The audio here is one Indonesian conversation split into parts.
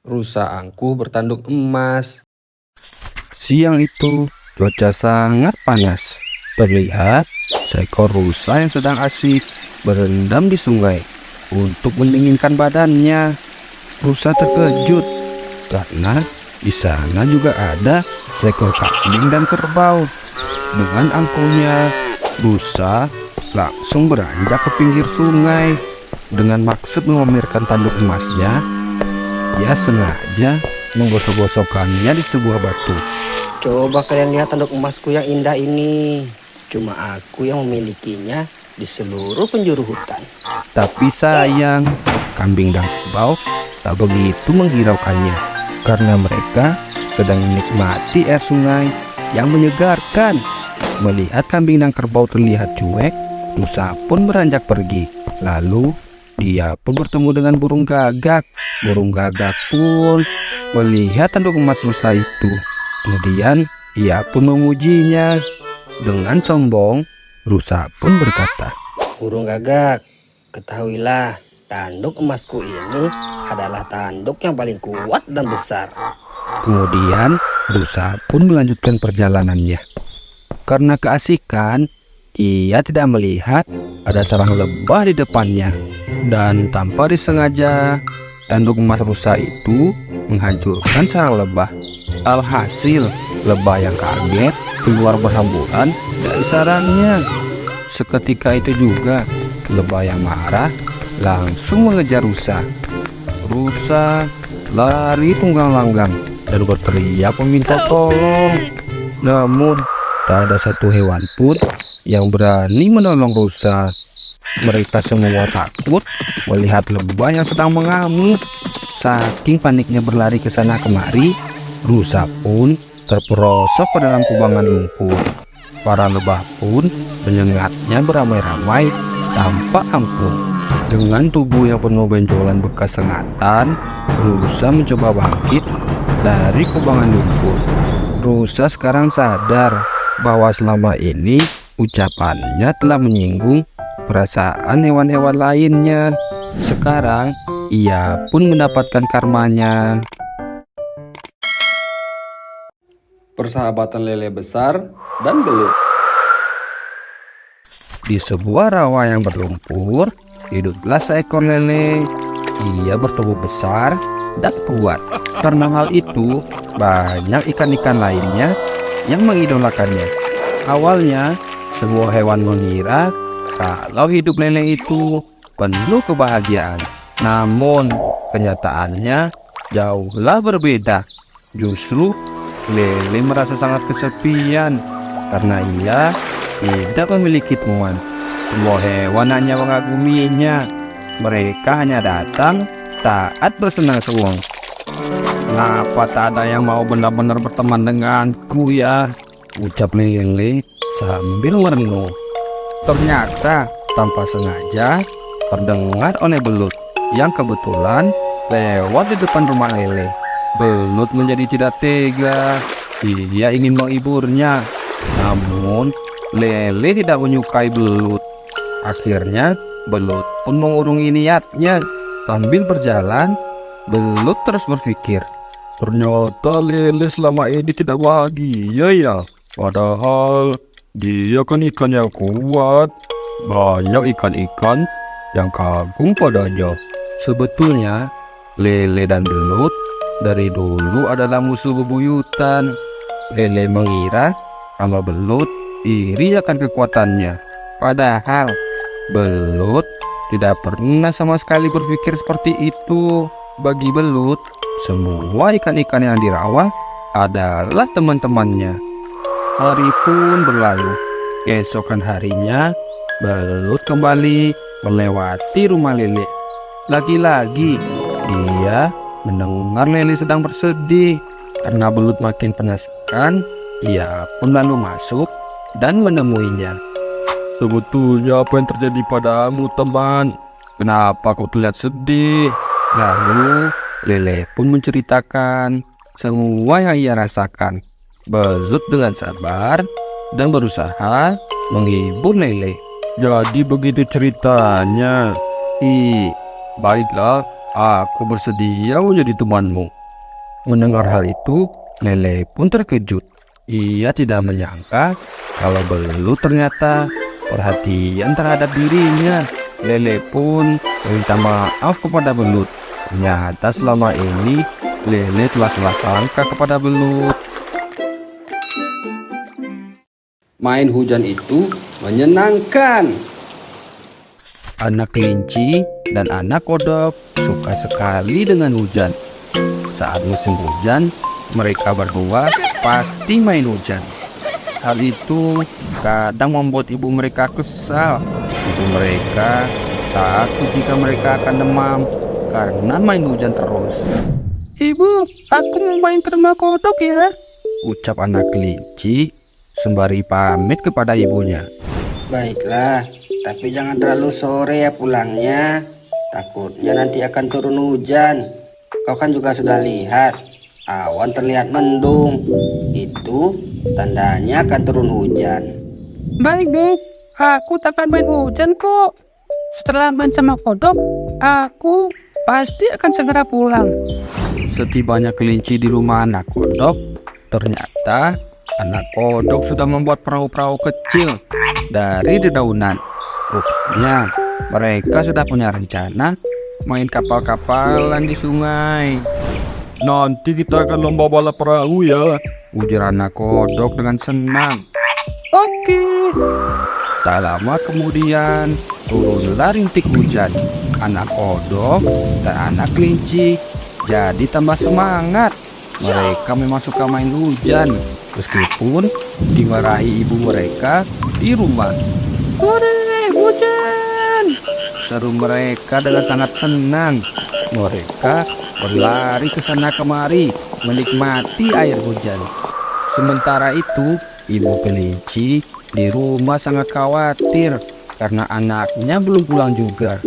rusa angkuh bertanduk emas. Siang itu, cuaca sangat panas. Terlihat seekor rusa yang sedang asik berendam di sungai untuk mendinginkan badannya. Rusa terkejut karena di sana juga ada seekor kambing dan kerbau. Dengan angkuhnya, rusa langsung beranjak ke pinggir sungai. Dengan maksud memamerkan tanduk emasnya, ia sengaja menggosok-gosokkannya di sebuah batu. Coba kalian lihat tanduk emasku yang indah ini. Cuma aku yang memilikinya di seluruh penjuru hutan. Tapi sayang, kambing dan kerbau tak begitu menghiraukannya karena mereka sedang menikmati air sungai yang menyegarkan. Melihat kambing dan kerbau terlihat cuek, rusa pun beranjak pergi. Lalu dia pun bertemu dengan burung gagak. Burung gagak pun melihat tanduk emas rusa itu. Kemudian ia pun memujinya. Dengan sombong, rusa pun berkata, Burung gagak, ketahuilah tanduk emasku ini adalah tanduk yang paling kuat dan besar. Kemudian rusa pun melanjutkan perjalanannya. Karena keasikan, ia tidak melihat ada sarang lebah di depannya. Dan tanpa disengaja, tanduk emas rusa itu menghancurkan sarang lebah. Alhasil, lebah yang kaget keluar berhamburan dari sarangnya. Seketika itu juga, lebah yang marah langsung mengejar rusa. Rusa lari tunggang-langgang dan berteriak meminta tolong. Namun, tak ada satu hewan pun yang berani menolong rusa. Mereka semua takut melihat lebah yang sedang mengamuk. Saking paniknya berlari ke sana kemari, rusa pun terperosok ke dalam kubangan lumpur. Para lebah pun menyengatnya beramai-ramai tanpa ampun. Dengan tubuh yang penuh benjolan bekas sengatan, rusa mencoba bangkit dari kubangan lumpur. Rusa sekarang sadar bahwa selama ini ucapannya telah menyinggung perasaan hewan-hewan lainnya. Sekarang ia pun mendapatkan karmanya. Persahabatan lele besar dan belut. Di sebuah rawa yang berlumpur, hiduplah seekor lele. Ia bertubuh besar dan kuat. Karena hal itu, banyak ikan-ikan lainnya yang mengidolakannya. Awalnya, semua hewan mengira kalau hidup lele itu penuh kebahagiaan. Namun, kenyataannya jauhlah berbeda. Justru, lele merasa sangat kesepian karena ia tidak memiliki teman. Semua hewan hanya mengaguminya. Mereka hanya datang saat bersenang-senang. Kenapa tak ada yang mau benar-benar berteman denganku ya? Ucap lele sambil merenung. Ternyata tanpa sengaja terdengar oleh belut yang kebetulan lewat di depan rumah lele. Belut menjadi tidak tega. Dia ingin menghiburnya. Namun lele tidak menyukai belut. Akhirnya belut pun mengurungi niatnya. Sambil berjalan, belut terus berpikir, ternyata lele selama ini tidak bahagia ya. Padahal dia kan ikan yang kuat. Banyak ikan-ikan yang kagum padanya. Sebetulnya lele dan belut dari dulu adalah musuh bebuyutan. Lele mengira kalau belut iri akan kekuatannya. Padahal belut tidak pernah sama sekali berpikir seperti itu. Bagi belut, semua ikan-ikan yang dirawat adalah teman-temannya. Hari pun berlalu. Keesokan harinya, belut kembali melewati rumah lele. Lagi-lagi, dia mendengar lele sedang bersedih. Karena belut makin penasaran, ia pun lalu masuk dan menemuinya. Sebetulnya apa yang terjadi padamu, teman? Kenapa kau terlihat sedih? Lalu lele pun menceritakan semua yang ia rasakan. Belut dengan sabar dan berusaha menghibur lele. Jadi begitu ceritanya. Baiklah, Aku bersedia menjadi temanmu. Mendengar hal itu, Lele pun terkejut. Ia tidak menyangka kalau Belut ternyata perhatian terhadap dirinya. Lele pun meminta maaf kepada Belut. Ternyata selama ini Lele telah salah sangka kepada Belut. Main hujan itu menyenangkan. Anak kelinci dan anak kodok suka sekali dengan hujan. Saat musim hujan, mereka berdua pasti main hujan. Hal itu kadang membuat ibu mereka kesal. Ibu mereka takut jika mereka akan demam karena main hujan terus. "Ibu, aku mau main ke rumah kodok ya," ucap anak kelinci sembari pamit kepada ibunya. Baiklah, tapi jangan terlalu sore ya pulangnya. Takutnya nanti akan turun hujan. Kau kan juga sudah lihat, awan terlihat mendung. Itu tandanya akan turun hujan. Baik, Bu. Aku takkan main hujan kok. Setelah main sama kodok, aku pasti akan segera pulang. Setibanya kelinci di rumah anak kodok, ternyata anak kodok sudah membuat perahu-perahu kecil dari dedaunan. Rupanya mereka sudah punya rencana main kapal-kapalan di sungai. Nanti kita akan lomba balap perahu ya. Ujar anak kodok dengan senang. Oke. Tak lama kemudian turunlah rintik hujan. Anak kodok dan anak kelinci jadi tambah semangat. Mereka memang suka main hujan, meskipun dimarahi ibu mereka di rumah. Hore, hujan. Seru mereka dengan sangat senang. Mereka berlari ke sana kemari menikmati air hujan. Sementara itu, ibu kelinci di rumah sangat khawatir karena anaknya belum pulang juga.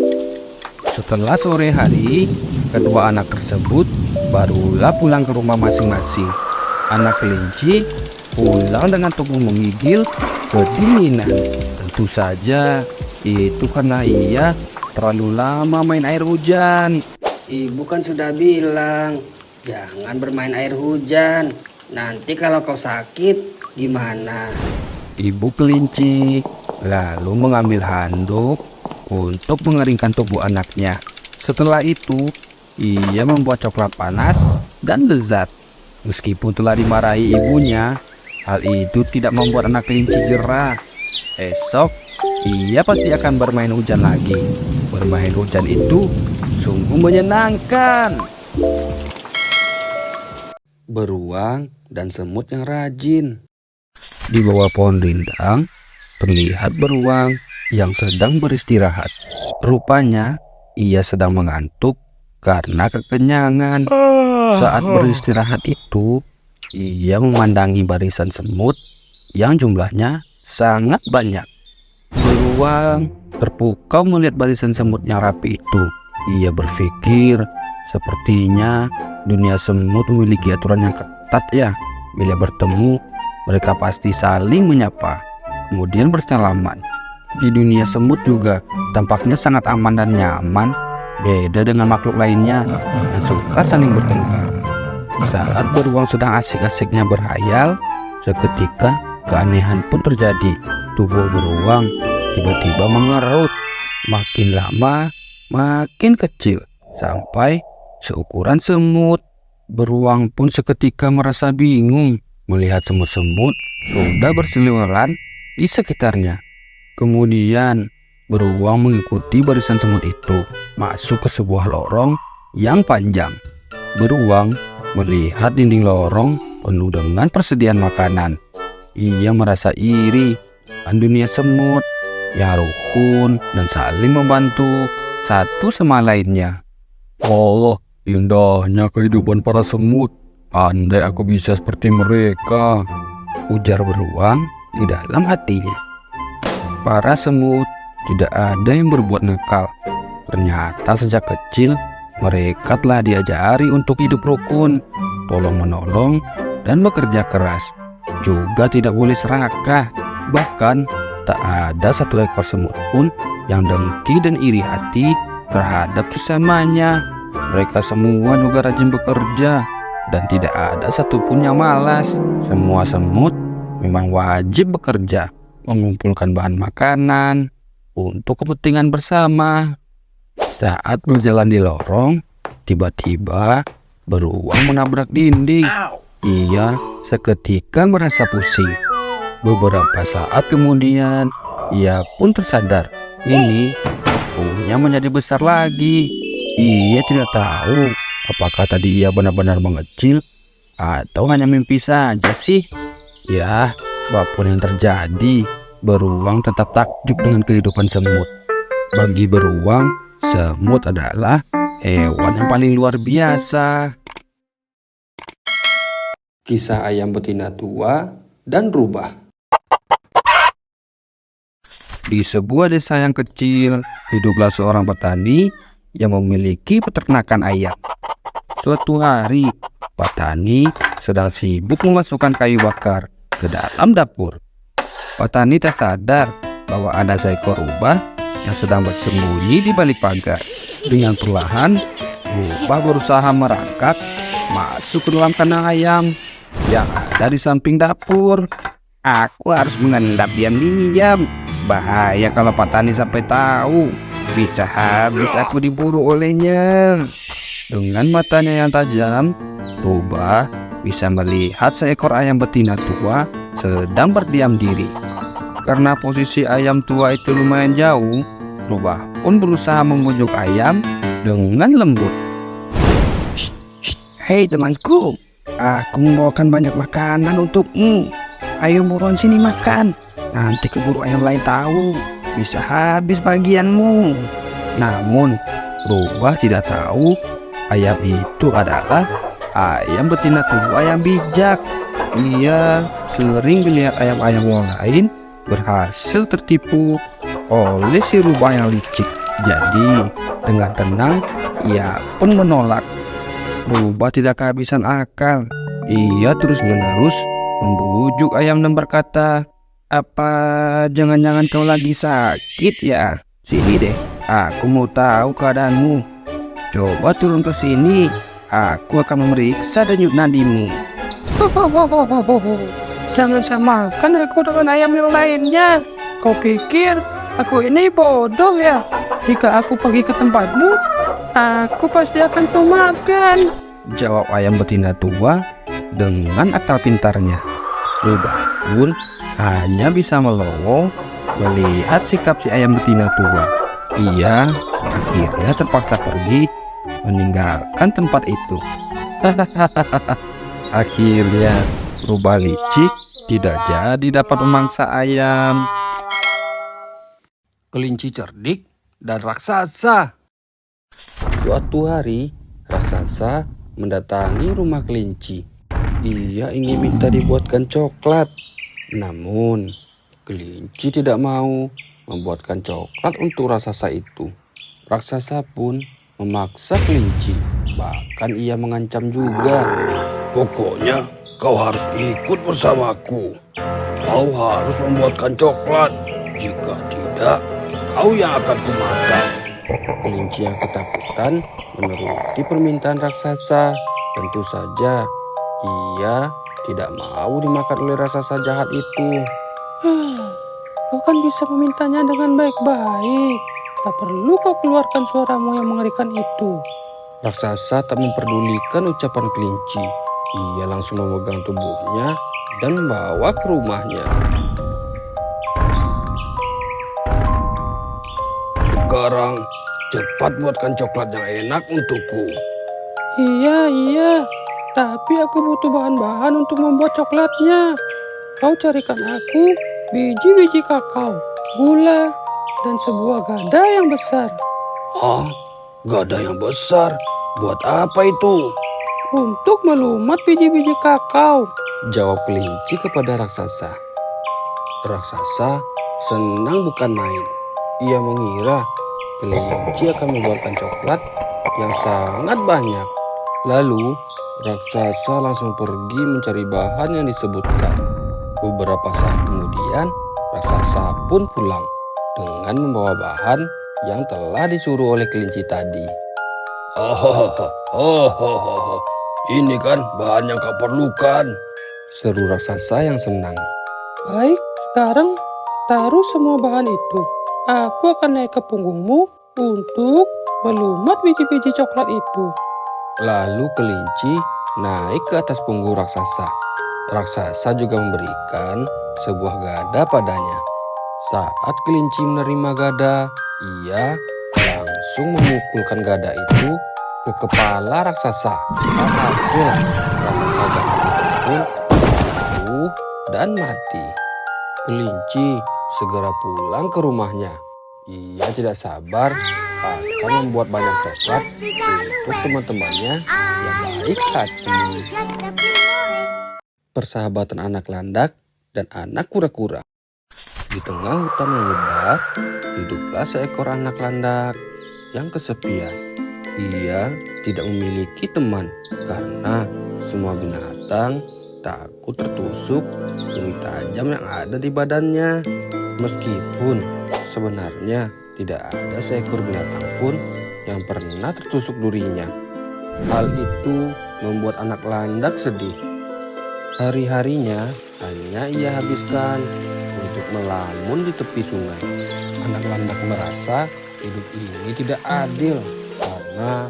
Setelah sore hari, kedua anak tersebut barulah pulang ke rumah masing-masing. Anak kelinci pulang dengan tubuh menggigil kedinginan. Tentu saja itu karena ia terlalu lama main air hujan. Ibu kan sudah bilang, jangan bermain air hujan. Nanti kalau kau sakit, gimana? Ibu kelinci lalu mengambil handuk untuk mengeringkan tubuh anaknya. Setelah itu, ia membuat coklat panas dan lezat. Meskipun telah dimarahi ibunya, hal itu tidak membuat anak kelinci gerah. Esok, ia pasti akan bermain hujan lagi. Bermain hujan itu sungguh menyenangkan. Beruang dan semut yang rajin. Di bawah pohon rindang, terlihat beruang yang sedang beristirahat. Rupanya, ia sedang mengantuk karena kekenyangan. Saat beristirahat itu, ia memandangi barisan semut yang jumlahnya sangat banyak. Beruang terpukau melihat barisan semut yang rapi itu. Ia berpikir, sepertinya dunia semut memiliki aturan yang ketat ya. Bila bertemu, mereka pasti saling menyapa, kemudian bersalaman. Di dunia semut juga tampaknya sangat aman dan nyaman, beda dengan makhluk lainnya yang suka saling bertengkar. Saat beruang sedang asik-asiknya berhayal, seketika keanehan pun terjadi. Tubuh beruang tiba-tiba mengerut, makin lama makin kecil, sampai seukuran semut. Beruang pun seketika merasa bingung melihat semut-semut sudah berseliweran di sekitarnya. Kemudian beruang mengikuti barisan semut itu masuk ke sebuah lorong yang panjang. Beruang melihat dinding lorong penuh dengan persediaan makanan. Ia merasa iri dengan dunia semut yang rukun dan saling membantu satu sama lainnya. Oh, indahnya kehidupan para semut. Andai aku bisa seperti mereka, ujar beruang di dalam hatinya. Para semut tidak ada yang berbuat nakal. Ternyata sejak kecil mereka telah diajari untuk hidup rukun, tolong-menolong, dan bekerja keras. Juga tidak boleh serakah. Bahkan tak ada satu ekor semut pun yang dengki dan iri hati terhadap sesamanya. Mereka semua juga rajin bekerja dan tidak ada satupun yang malas. Semua semut memang wajib bekerja, mengumpulkan bahan makanan untuk kepentingan bersama. Saat berjalan di lorong, tiba-tiba beruang menabrak dinding. Ia seketika merasa pusing. Beberapa saat kemudian, ia pun tersadar. Ini punya menjadi besar lagi. Ia tidak tahu apakah tadi ia benar-benar mengecil atau hanya mimpi saja sih. Ya, apapun yang terjadi, beruang tetap takjub dengan kehidupan semut. Bagi beruang, semut adalah hewan yang paling luar biasa. Kisah ayam betina tua dan rubah. Di sebuah desa yang kecil, hiduplah seorang petani yang memiliki peternakan ayam. Suatu hari, petani sedang sibuk memasukkan kayu bakar ke dalam dapur. Petani tak sadar bahwa ada seekor rubah yang sedang bersembunyi di balik pagar. Dengan perlahan, rubah berusaha merangkak masuk ke dalam kandang ayam yang ada di samping dapur. Aku harus mengendap diam-diam. Bahaya kalau petani sampai tahu. Bisa habis aku diburu olehnya. Dengan matanya yang tajam, rubah bisa melihat seekor ayam betina tua sedang berdiam diri. Karena posisi ayam tua itu lumayan jauh, rubah pun berusaha membujuk ayam dengan lembut. Hei temanku, aku membawakan banyak makanan untukmu. Ayo buruan sini makan. Nanti keburu ayam lain tahu, bisa habis bagianmu. Namun, rubah tidak tahu ayam itu adalah ayam betina tua yang bijak. Ia sering melihat ayam-ayam yang lain berhasil tertipu oleh si rubah yang licik. Jadi, dengan tenang, ia pun menolak. Rubah tidak kehabisan akal. Ia terus-menerus membujuk ayam dan berkata, "Apa jangan-jangan kau lagi sakit ya? Sini deh, aku mau tahu keadaanmu. Coba turun ke sini, aku akan memeriksa denyut nadimu." Jangan samakan aku dengan ayam yang lainnya. Kau pikir aku ini bodoh ya? Jika aku pergi ke tempatmu, aku pasti akan kau makan. Jawab ayam betina tua dengan akal pintarnya. Rubah pun hanya bisa melongo melihat sikap si ayam betina tua. Ia akhirnya terpaksa pergi meninggalkan tempat itu. Akhirnya rubah licik tidak jadi dapat memangsa ayam. Kelinci cerdik dan raksasa. Suatu hari, raksasa mendatangi rumah kelinci. Ia ingin minta dibuatkan coklat. Namun, kelinci tidak mau membuatkan coklat untuk raksasa itu. Raksasa pun memaksa kelinci. Bahkan ia mengancam juga. "Pokoknya kau harus ikut bersamaku. Kau harus membuatkan coklat. Jika tidak, kau yang akan kumakan." Kelinci yang ketakutan menuruti permintaan raksasa. Tentu saja ia tidak mau dimakan oleh raksasa jahat itu. Kau kan bisa memintanya dengan baik-baik. Tak perlu kau keluarkan suaramu yang mengerikan itu. Raksasa tak memperdulikan ucapan kelinci. Ia langsung memegang tubuhnya dan membawa ke rumahnya. "Sekarang cepat buatkan coklat yang enak untukku." Iya, tapi aku butuh bahan-bahan untuk membuat coklatnya. Kau carikan aku biji-biji kakao, gula, dan sebuah gada yang besar. "Hah? Gada yang besar? Buat apa itu?" Untuk melumat biji-biji kakao. Jawab kelinci kepada raksasa. Raksasa senang bukan main. Ia mengira kelinci akan membuatkan coklat yang sangat banyak. Lalu, raksasa langsung pergi mencari bahan yang disebutkan. Beberapa saat kemudian, raksasa pun pulang dengan membawa bahan yang telah disuruh oleh kelinci tadi. Hahaha, ini kan bahan yang kau perlukan, seru raksasa yang senang. Baik, sekarang taruh semua bahan itu. Aku akan naik ke punggungmu untuk melumat biji-biji coklat itu. Lalu kelinci naik ke atas punggung raksasa. Raksasa juga memberikan sebuah gada padanya. Saat kelinci menerima gada, ia langsung memukulkan gada itu ke kepala raksasa. Hasil raksasa jahat itu pun jatuh dan mati. Kelinci segera pulang ke rumahnya. Ia tidak sabar akan membuat banyak coklat untuk teman-temannya yang baik hati. Persahabatan anak landak dan anak kura-kura. Di tengah hutan yang lebat, hiduplah seekor anak landak yang kesepian. Ia tidak memiliki teman karena semua binatang takut tertusuk duri tajam yang ada di badannya. Meskipun sebenarnya tidak ada seekor binatang pun yang pernah tertusuk durinya. Hal itu membuat anak landak sedih. Hari-harinya hanya ia habiskan untuk melamun di tepi sungai. Anak landak merasa hidup ini tidak adil karena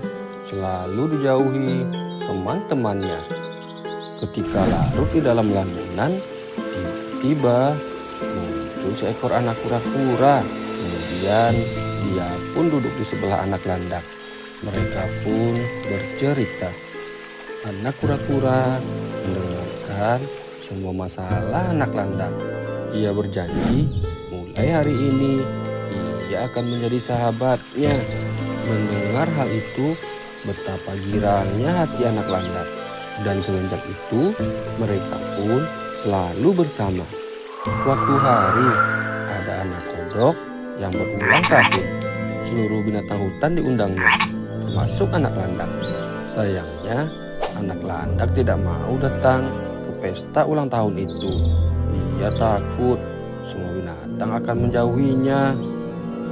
selalu dijauhi teman-temannya. Ketika larut di dalam lamunan, tiba-tiba muncul seekor anak kura-kura. Kemudian dia pun duduk di sebelah anak landak. Mereka pun bercerita. Anak kura-kura mendengarkan semua masalah anak landak. Ia berjanji mulai hari ini ia akan menjadi sahabatnya. Mendengar hal itu, betapa girangnya hati anak landak. Dan semenjak itu, mereka pun selalu bersama. Suatu hari, ada anak kodok yang berulang tahun. Seluruh binatang hutan diundangnya, termasuk anak landak. Sayangnya, anak landak tidak mau datang ke pesta ulang tahun itu. Ia takut semua binatang akan menjauhinya.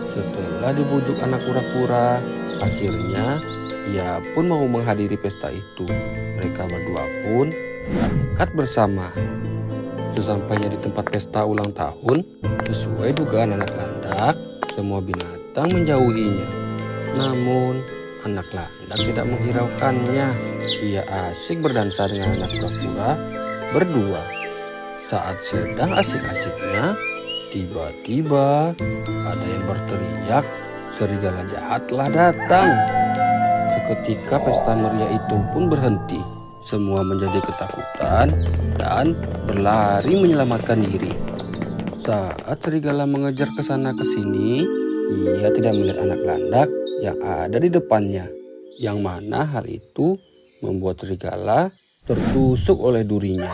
Setelah dibujuk anak kura-kura, akhirnya ia pun mau menghadiri pesta itu. Mereka berdua pun berangkat bersama. Sesampainya di tempat pesta ulang tahun, sesuai dugaan anak landak, semua binatang menjauhinya. Namun, anak landak tidak menghiraukannya. Ia asik berdansa dengan anak kura-kura berdua. Saat sedang asik-asiknya, tiba-tiba ada yang berteriak, serigala jahat telah datang. Seketika pesta meriah itu pun berhenti. Semua menjadi ketakutan dan berlari menyelamatkan diri. Saat serigala mengejar ke sana ke sini, ia tidak melihat anak landak yang ada di depannya. Yang mana hal itu membuat serigala tertusuk oleh durinya.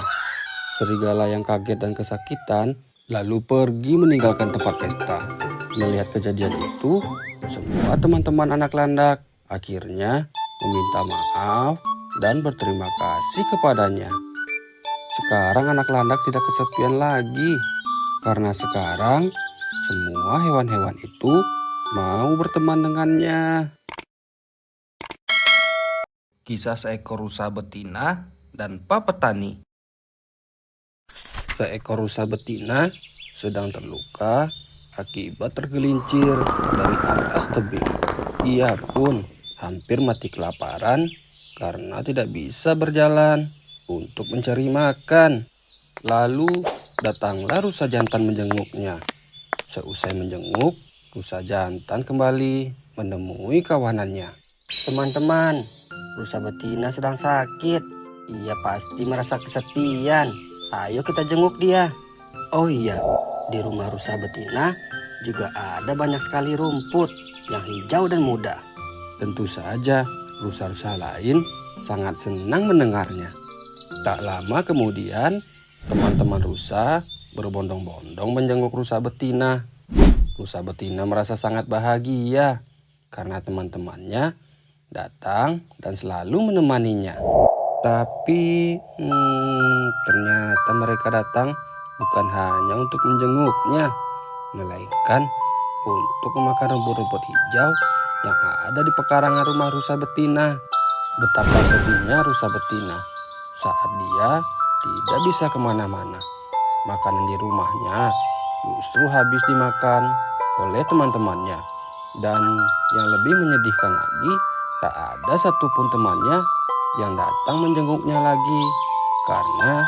Serigala yang kaget dan kesakitan lalu pergi meninggalkan tempat pesta. Melihat kejadian itu, semua teman-teman anak landak akhirnya meminta maaf dan berterima kasih kepadanya. Sekarang anak landak tidak kesepian lagi, karena sekarang semua hewan-hewan itu mau berteman dengannya. Kisah seekor rusa betina dan Pak Petani. Seekor rusa betina sedang terluka akibat tergelincir dari atas tebing. Ia pun hampir mati kelaparan karena tidak bisa berjalan untuk mencari makan. Lalu datanglah rusa jantan menjenguknya. Seusai menjenguk, rusa jantan kembali menemui kawanannya. Teman-teman, rusa betina sedang sakit. Ia pasti merasa kesepian. Ayo kita jenguk dia. Oh iya, di rumah rusa betina juga ada banyak sekali rumput yang hijau dan muda. Tentu saja rusa-rusa lain sangat senang mendengarnya. Tak lama kemudian, teman-teman rusa berbondong-bondong menjenguk rusa betina. Rusa betina merasa sangat bahagia karena teman-temannya datang dan selalu menemaninya. Tapi ternyata mereka datang bukan hanya untuk menjenguknya, melainkan untuk memakan rumput-rumput hijau yang ada di pekarangan rumah rusa betina. Betapa sedihnya rusa betina saat dia tidak bisa kemana-mana. Makanan di rumahnya justru habis dimakan oleh teman-temannya. Dan yang lebih menyedihkan lagi, tak ada satupun temannya yang datang menjenguknya lagi karena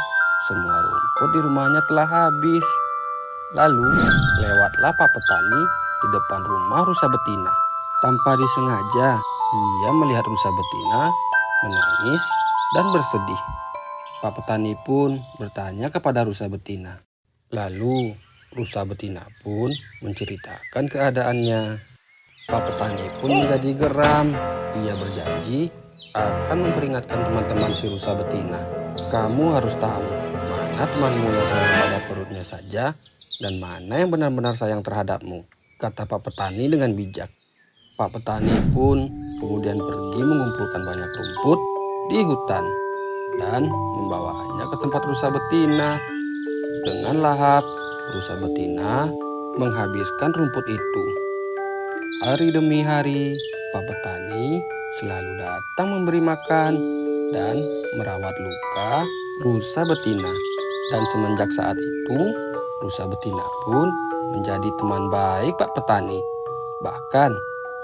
semua rumput di rumahnya telah habis. Lalu lewatlah Pak Petani di depan rumah rusa betina. Tanpa disengaja, ia melihat rusa betina menangis dan bersedih. Pak Petani pun bertanya kepada rusa betina. Lalu rusa betina pun menceritakan keadaannya. Pak Petani pun menjadi geram. Ia berjanji akan memperingatkan teman-teman si rusa betina. Kamu harus tahu mana temanmu yang sayang pada perutnya saja dan mana yang benar-benar sayang terhadapmu, kata Pak Petani dengan bijak. Pak Petani pun kemudian pergi mengumpulkan banyak rumput di hutan dan membawanya ke tempat rusa betina. Dengan lahap, rusa betina menghabiskan rumput itu. Hari demi hari, Pak Petani selalu datang memberi makan dan merawat luka rusa betina. Dan semenjak saat itu, rusa betina pun menjadi teman baik Pak Petani. Bahkan,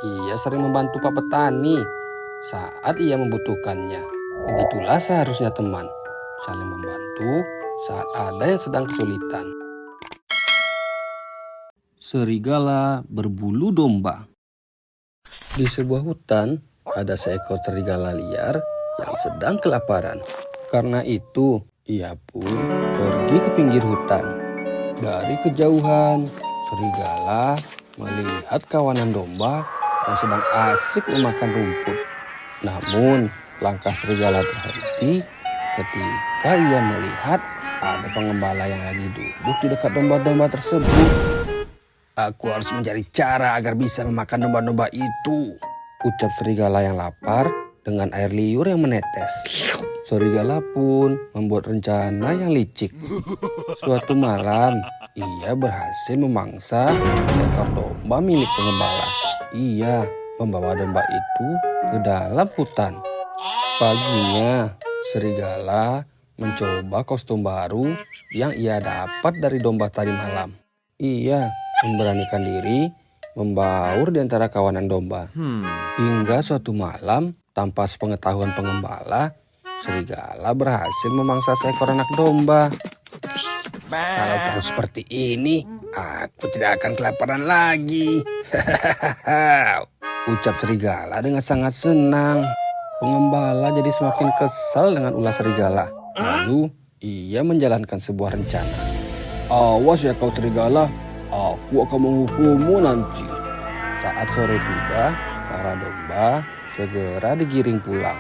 ia sering membantu Pak Petani saat ia membutuhkannya. Begitulah seharusnya teman, saling membantu saat ada yang sedang kesulitan. Serigala berbulu domba. Di sebuah hutan, ada seekor serigala liar yang sedang kelaparan. Karena itu, ia pun pergi ke pinggir hutan. Dari kejauhan, serigala melihat kawanan domba yang sedang asik memakan rumput. Namun, langkah serigala terhenti ketika ia melihat ada pengembala yang lagi duduk di dekat domba-domba tersebut. Aku harus mencari cara agar bisa memakan domba-domba itu, ucap serigala yang lapar dengan air liur yang menetes. Serigala pun membuat rencana yang licik. Suatu malam, ia berhasil memangsa seekor domba milik pengembala. Ia membawa domba itu ke dalam hutan. Paginya, serigala mencoba kostum baru yang ia dapat dari domba tadi malam. Ia memberanikan diri membaur di antara kawanan domba. Hingga suatu malam, tanpa sepengetahuan pengembala, serigala berhasil memangsa seekor anak domba. Kalau terus seperti ini, aku tidak akan kelaparan lagi. Ucap serigala dengan sangat senang. Pengembala jadi semakin kesal dengan ulah serigala. Lalu, ia menjalankan sebuah rencana. Awas ya kau serigala, aku akan menghukummu nanti. Saat sore tiba, para domba segera digiring pulang.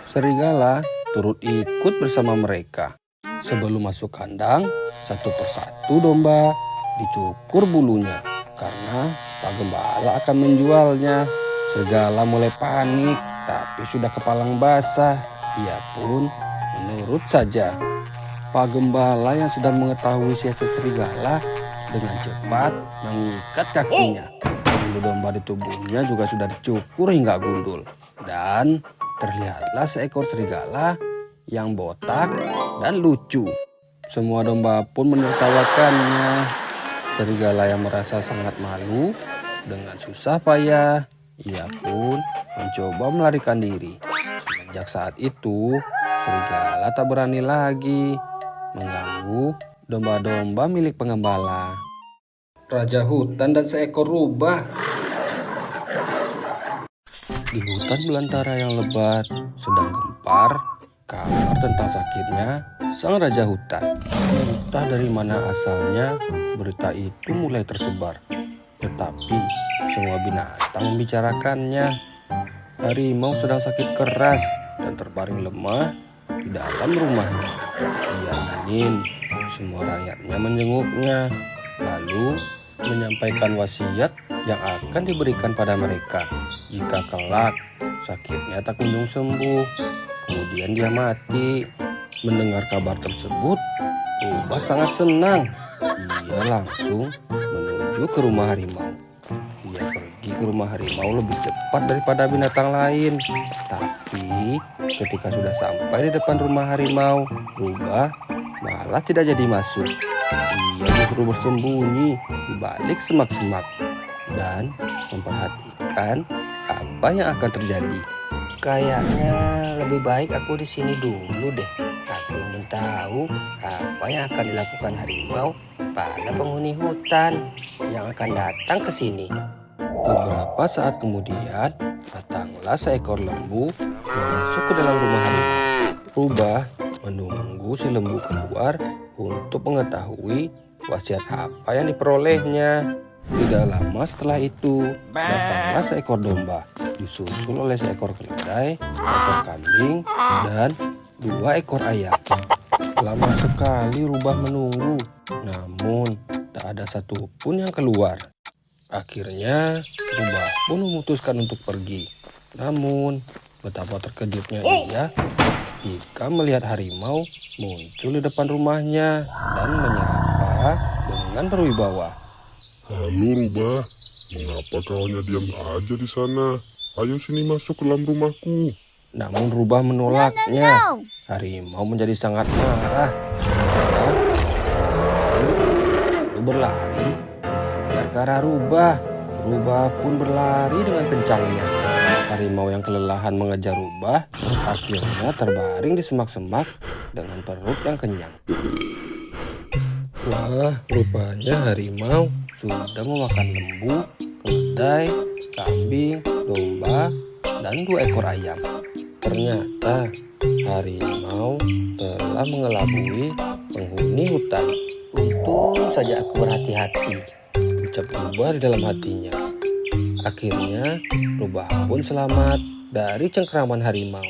Serigala turut ikut bersama mereka. Sebelum masuk kandang, satu persatu domba dicukur bulunya karena Pak Gembala akan menjualnya. Serigala mulai panik, tapi sudah kepalang basah. Ia pun menurut saja. Pak Gembala yang sudah mengetahui siasat serigala dengan cepat mengikat kakinya. Bulu domba di tubuhnya juga sudah dicukur hingga gundul. Dan terlihatlah seekor serigala yang botak dan lucu. Semua domba pun menertawakannya. Serigala yang merasa sangat malu, dengan susah payah, ia pun mencoba melarikan diri. Semenjak saat itu, serigala tak berani lagi mengganggu domba-domba milik pengembala. Raja hutan dan seekor rubah. Di hutan belantara yang lebat, sedang gempar, kabar tentang sakitnya sang raja hutan. Entah dari mana asalnya, berita itu mulai tersebar. Tetapi semua binatang membicarakannya. Harimau sedang sakit keras dan terbaring lemah di dalam rumahnya. Dia ingin semua rakyatnya menjenguknya, lalu menyampaikan wasiat yang akan diberikan pada mereka jika kelak sakitnya tak kunjung sembuh. Kemudian dia mati. Mendengar kabar tersebut, Rubah sangat senang. Ia langsung menuju ke rumah harimau. Ia pergi ke memasuki rumah harimau lebih cepat daripada binatang lain. Tapi ketika sudah sampai di depan rumah harimau, Rubah malah tidak jadi masuk. Ia justru bersembunyi di balik semak-semak dan memperhatikan apa yang akan terjadi. Kayaknya lebih baik aku di sini dulu deh. Aku ingin tahu apa yang akan dilakukan harimau pada penghuni hutan yang akan datang ke sini. Beberapa saat kemudian, datanglah seekor lembu masuk ke dalam rumah harimau. Rubah menunggu si lembu keluar untuk mengetahui wasiat apa yang diperolehnya. Tidak lama setelah itu, datanglah seekor domba, disusul oleh seekor keledai, seekor kambing, dan 2 ekor ayam. Lama sekali Rubah menunggu, namun tak ada satupun yang keluar. Akhirnya, Rubah pun memutuskan untuk pergi. Namun, betapa terkejutnya ia ketika melihat harimau muncul di depan rumahnya dan menyapa dengan berwibawa. Halo Rubah, mengapa kau hanya diam aja di sana? Ayo sini masuk ke dalam rumahku. Namun Rubah menolaknya. Harimau menjadi sangat marah. Lalu berlari mengejar ke arah Rubah. Rubah pun berlari dengan kencangnya. Harimau yang kelelahan mengejar Rubah akhirnya terbaring di semak-semak dengan perut yang kenyang. Wah, rupanya harimau sudah memakan lembu, keledai, kambing, domba, dan 2 ekor ayam. Ternyata harimau telah mengelabui penghuni hutan. Untung saja aku berhati-hati. Ucap Rubah di dalam hatinya. Akhirnya Rubah pun selamat dari cengkeraman harimau.